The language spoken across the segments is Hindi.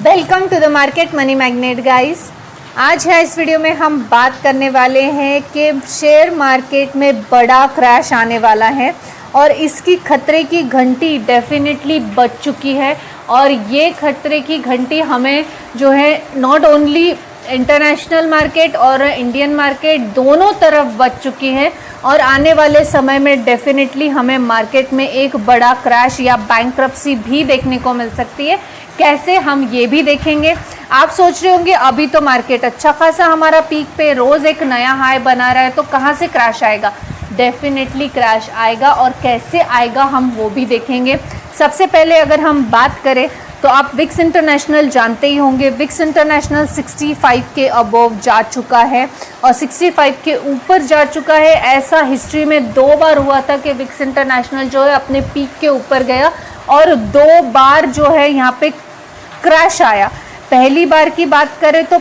Welcome to the market money magnet guys. आज है इस वीडियो में हम बात करने वाले हैं कि शेयर मार्केट में बड़ा क्रैश आने वाला है और इसकी खतरे की घंटी डेफिनेटली बज चुकी है। और ये खतरे की घंटी हमें जो है नॉट ओनली इंटरनेशनल मार्केट और इंडियन मार्केट दोनों तरफ बच चुकी है और आने वाले समय में डेफिनेटली हमें मार्केट में एक बड़ा क्रैश या बैंक्रप्सी भी देखने को मिल सकती है। कैसे, हम ये भी देखेंगे। आप सोच रहे होंगे अभी तो मार्केट अच्छा खासा हमारा पीक पे रोज़ एक नया हाई बना रहा है, तो कहाँ से क्रैश आएगा। डेफिनेटली क्रैश आएगा और कैसे आएगा हम वो भी देखेंगे। सबसे पहले अगर हम बात करें तो आप विक्स इंटरनेशनल जानते ही होंगे। विक्स इंटरनेशनल 65 के अबोव जा चुका है और 65 के ऊपर जा चुका है। ऐसा हिस्ट्री में 2 बार हुआ था कि विक्स इंटरनेशनल जो है अपने पीक के ऊपर गया और 2 बार जो है यहाँ पे क्रैश आया। पहली बार की बात करें तो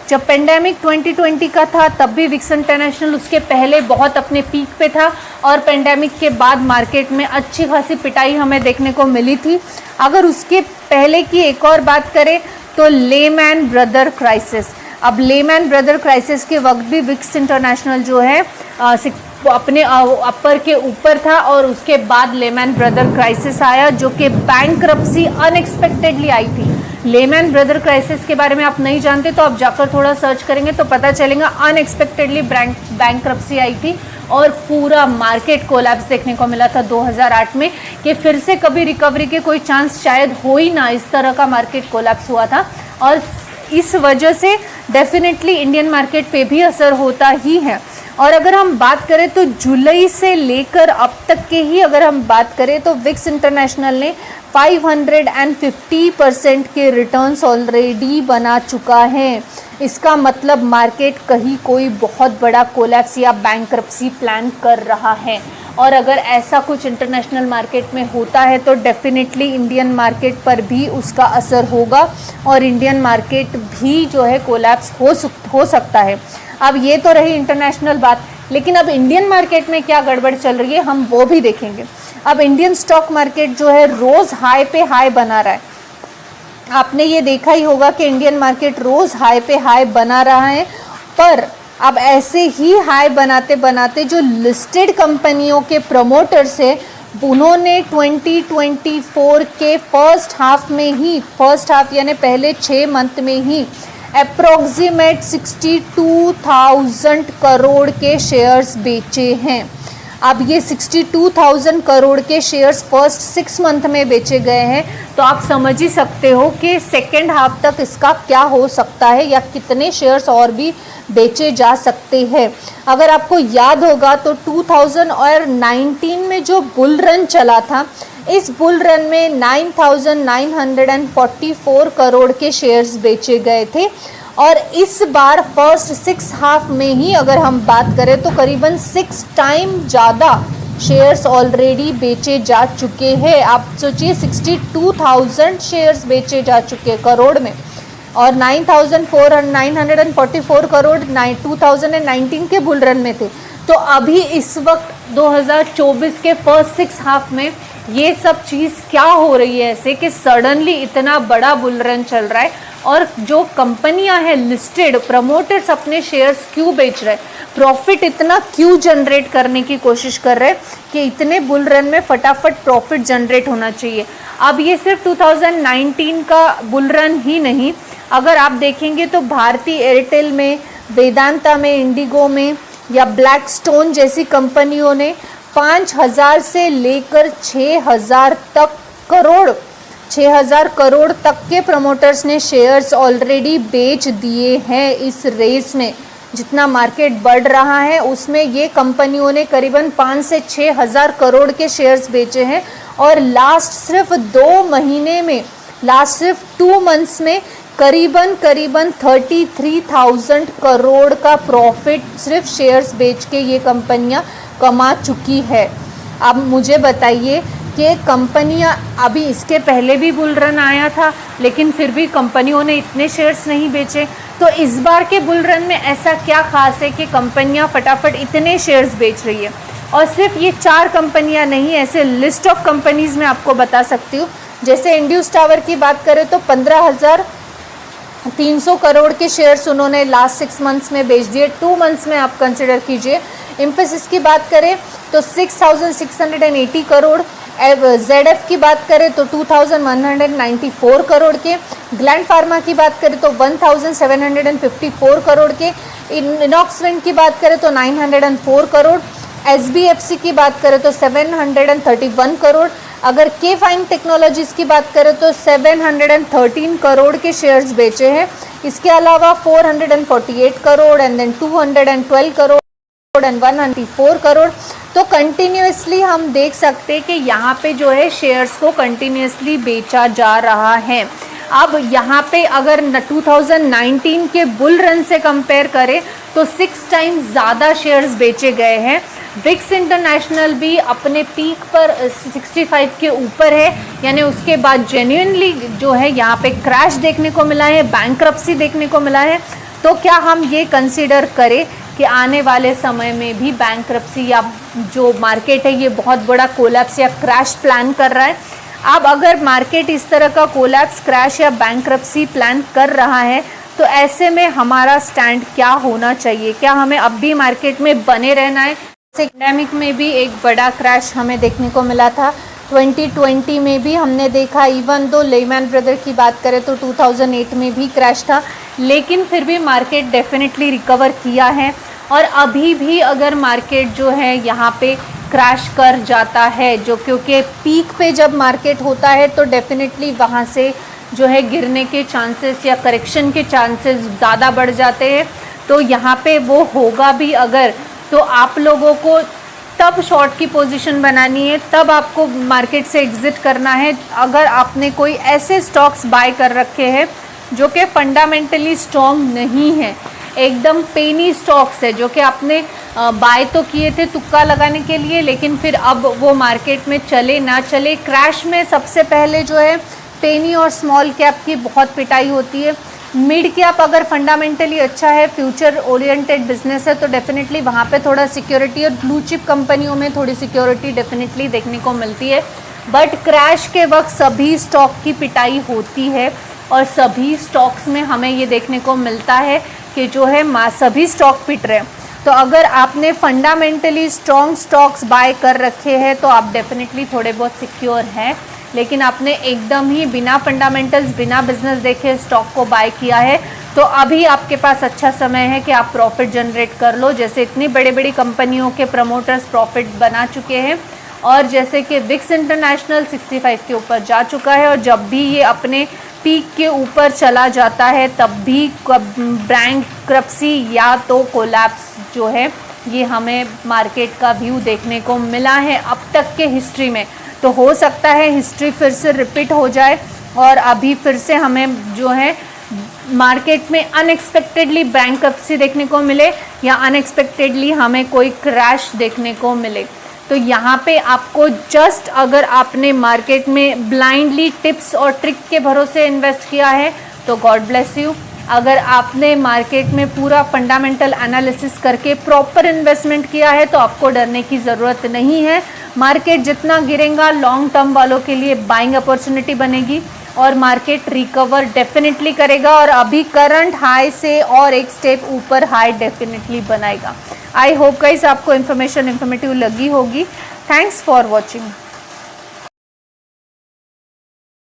जब पेंडेमिक 2020 का था तब भी विक्स इंटरनेशनल उसके पहले बहुत अपने पीक पे था और पेंडेमिक के बाद मार्केट में अच्छी खासी पिटाई हमें देखने को मिली थी। अगर उसके पहले की एक और बात करें तो लेमैन ब्रदर क्राइसिस। अब लेमैन ब्रदर क्राइसिस के वक्त भी विक्स इंटरनेशनल जो है अपने अपर के ऊपर था और उसके बाद लेमैन ब्रदर क्राइसिस आया जो कि बैंक्रप्सी अनएक्सपेक्टेडली आई थी। लेमैन ब्रदर क्राइसिस के बारे में आप नहीं जानते तो आप जाकर थोड़ा सर्च करेंगे तो पता चलेगा। अनएक्सपेक्टेडली बैंक्रप्सी आई थी और पूरा मार्केट कोलैप्स देखने को मिला था 2008 में कि फिर से कभी रिकवरी के कोई चांस शायद हो ही ना। इस तरह का मार्केट कोलैप्स हुआ था और इस वजह से डेफिनेटली इंडियन मार्केट पे भी असर होता ही है। और अगर हम बात करें तो जुलाई से लेकर अब तक के ही अगर हम बात करें तो विक्स इंटरनेशनल ने 550% के रिटर्न्स ऑलरेडी बना चुका है। इसका मतलब मार्केट कहीं कोई बहुत बड़ा कोलैप्स या बैंक्रप्सी प्लान कर रहा है और अगर ऐसा कुछ इंटरनेशनल मार्केट में होता है तो डेफिनेटली इंडियन मार्केट पर भी उसका असर होगा और इंडियन मार्केट भी जो है कोलैप्स हो सकता है। अब ये तो रही इंटरनेशनल बात, लेकिन अब इंडियन मार्केट में क्या गड़बड़ चल रही है हम वो भी देखेंगे। अब इंडियन स्टॉक मार्केट जो है रोज़ हाई पे हाई बना रहा है। आपने ये देखा ही होगा कि इंडियन मार्केट रोज़ हाई पे हाई बना रहा है, पर अब ऐसे ही हाई बनाते बनाते जो लिस्टेड कंपनियों के प्रमोटर्स हैं उन्होंने 2024 के फर्स्ट हाफ यानी पहले 6 मंथ में ही अप्रॉक्सीमेट 62,000 करोड़ के शेयर्स बेचे हैं। अब ये 62,000 करोड़ के शेयर्स फर्स्ट 6 मंथ में बेचे गए हैं, तो आप समझ ही सकते हो कि सेकेंड हाफ तक इसका क्या हो सकता है या कितने शेयर्स और भी बेचे जा सकते हैं। अगर आपको याद होगा तो 2019 में जो बुल रन चला था, इस बुल रन में 9,944 करोड़ के शेयर्स बेचे गए थे और इस बार फर्स्ट 6 हाफ में ही अगर हम बात करें तो करीबन 6 टाइम ज़्यादा शेयर्स ऑलरेडी बेचे जा चुके हैं। आप सोचिए 62,000 शेयर्स बेचे जा चुके करोड़ में और 9,944 करोड़ 2019 के बुल रन में थे। तो अभी इस वक्त 2024 के फर्स्ट 6 हाफ में ये सब चीज़ क्या हो रही है ऐसे कि सडनली इतना बड़ा बुल रन चल रहा है और जो कंपनियां हैं लिस्टेड प्रमोटर्स अपने शेयर्स क्यों बेच रहे हैं, प्रॉफिट इतना क्यों जनरेट करने की कोशिश कर रहे हैं कि इतने बुल रन में फटाफट प्रॉफिट जनरेट होना चाहिए। अब ये सिर्फ 2019 का बुल रन ही नहीं, अगर आप देखेंगे तो भारती एयरटेल में, वेदांता में, इंडिगो में या ब्लैकस्टोन जैसी कंपनियों ने 5,000 से लेकर 6,000 करोड़ तक के प्रमोटर्स ने शेयर्स ऑलरेडी बेच दिए हैं। इस रेस में जितना मार्केट बढ़ रहा है उसमें ये कंपनियों ने करीबन 5 से 6,000 करोड़ के शेयर्स बेचे हैं और लास्ट सिर्फ 2 मंथ्स में करीबन 33,000 करोड़ का प्रॉफिट सिर्फ शेयर्स बेच के ये कंपनियां कमा चुकी है। अब मुझे बताइए कि कंपनियां, अभी इसके पहले भी बुल रन आया था लेकिन फिर भी कंपनियों ने इतने शेयर्स नहीं बेचे, तो इस बार के बुल रन में ऐसा क्या खास है कि कंपनियां फटाफट इतने शेयर्स बेच रही है। और सिर्फ ये 4 कंपनियां नहीं, ऐसे लिस्ट ऑफ कंपनीज़ मैं आपको बता सकती हूँ जैसे इंड्यूस टावर की बात करें तो 15,300 करोड़ के शेयर्स उन्होंने लास्ट 6 मंथ्स में बेच दिए, 2 मंथ्स में आप कंसिडर कीजिए। इम्फोसिस की बात करें तो 6,680 करोड़, ZF की बात करें तो 2,194 करोड़ के, ग्लैंड फार्मा की बात करें तो 1,754 करोड़ के, इनॉक्स विंड की बात करें तो 904 करोड़, SBFC की बात करें तो 731 करोड़, अगर के फाइन टेक्नोलॉजीज़ की बात करें तो 713 करोड़ के शेयर्स बेचे हैं। इसके अलावा 448 crore and then 212 crore and 194 crore. तो कंटिन्यूसली हम देख सकते हैं कि यहाँ पे जो है शेयर्स को कंटिन्यूसली बेचा जा रहा है। अब यहाँ पे अगर 2019 के बुल रन से कंपेयर करें तो 6 टाइम्स ज़्यादा शेयर्स बेचे गए हैं। विक्स इंटरनेशनल भी अपने पीक पर 65 के ऊपर है, यानी उसके बाद जेन्युइनली जो है यहाँ पे क्रैश देखने को मिला है, बैंक्रप्सी देखने को मिला है। तो क्या हम ये कंसीडर करें कि आने वाले समय में भी बैंक्रप्सी या जो मार्केट है ये बहुत बड़ा कोलैप्स या क्रैश प्लान कर रहा है? अब अगर मार्केट इस तरह का कोलैप्स, क्रैश या बैंक्रप्सी प्लान कर रहा है तो ऐसे में हमारा स्टैंड क्या होना चाहिए? क्या हमें अब भी मार्केट में बने रहना है? पैंडेमिक में भी एक बड़ा क्रैश हमें देखने को मिला था, 2020 में भी हमने देखा। इवन दो लेमैन ब्रदर की बात करें तो 2008 में भी क्रैश था, लेकिन फिर भी मार्केट डेफिनेटली रिकवर किया है। और अभी भी अगर मार्केट जो है यहाँ पे क्रैश कर जाता है, जो क्योंकि पीक पे जब मार्केट होता है तो डेफिनेटली वहाँ से जो है गिरने के चांसेस या करेक्शन के चांसेस ज़्यादा बढ़ जाते हैं। तो यहाँ पे वो होगा भी अगर, तो आप लोगों को तब शॉर्ट की पोजीशन बनानी है, तब आपको मार्केट से एग्ज़िट करना है अगर आपने कोई ऐसे स्टॉक्स बाय कर रखे हैं जो कि फंडामेंटली स्ट्रॉन्ग नहीं है, एकदम पेनी स्टॉक्स है जो कि आपने बाय तो किए थे तुक्का लगाने के लिए, लेकिन फिर अब वो मार्केट में चले ना चले। क्रैश में सबसे पहले जो है पेनी और स्मॉल कैप की बहुत पिटाई होती है। मिड कैप अगर फंडामेंटली अच्छा है, फ्यूचर ओरिएंटेड बिजनेस है, तो डेफिनेटली वहाँ पे थोड़ा सिक्योरिटी और ब्लू चिप कंपनियों में थोड़ी सिक्योरिटी डेफिनेटली देखने को मिलती है। बट क्रैश के वक्त सभी स्टॉक की पिटाई होती है और सभी स्टॉक्स में हमें ये देखने को मिलता है कि जो है सभी स्टॉक पिट रहे हैं। तो अगर आपने फंडामेंटली स्ट्रॉन्ग स्टॉक्स बाय कर रखे हैं तो आप डेफिनेटली थोड़े बहुत सिक्योर हैं, लेकिन आपने एकदम ही बिना फंडामेंटल्स, बिना बिजनेस देखे स्टॉक को बाय किया है तो अभी आपके पास अच्छा समय है कि आप प्रॉफिट जनरेट कर लो। जैसे इतनी बड़ी बड़ी कंपनियों के प्रमोटर्स प्रॉफिट बना चुके हैं और जैसे कि विक्स इंटरनेशनल 65 के ऊपर जा चुका है, और जब भी ये अपने पीक के ऊपर चला जाता है तब भी बैंक्रप्सी या तो कोलैप्स जो है ये हमें मार्केट का व्यू देखने को मिला है अब तक के हिस्ट्री में। तो हो सकता है हिस्ट्री फिर से रिपीट हो जाए और अभी फिर से हमें जो है मार्केट में अनएक्सपेक्टेडली बैंक्रप्सी देखने को मिले या अनएक्सपेक्टेडली हमें कोई क्रैश देखने को मिले। तो यहाँ पे आपको जस्ट अगर आपने मार्केट में ब्लाइंडली टिप्स और ट्रिक के भरोसे इन्वेस्ट किया है तो गॉड ब्लेस यू। अगर आपने मार्केट में पूरा फंडामेंटल एनालिसिस करके प्रॉपर इन्वेस्टमेंट किया है तो आपको डरने की ज़रूरत नहीं है। मार्केट जितना गिरेगा लॉन्ग टर्म वालों के लिए बाइंग अपॉर्चुनिटी बनेगी और मार्केट रिकवर डेफिनेटली करेगा और अभी करंट हाई से और एक स्टेप ऊपर हाई डेफिनेटली बनाएगा। आई होप गाइस आपको इन्फॉर्मेटिव लगी होगी। Thanks for watching.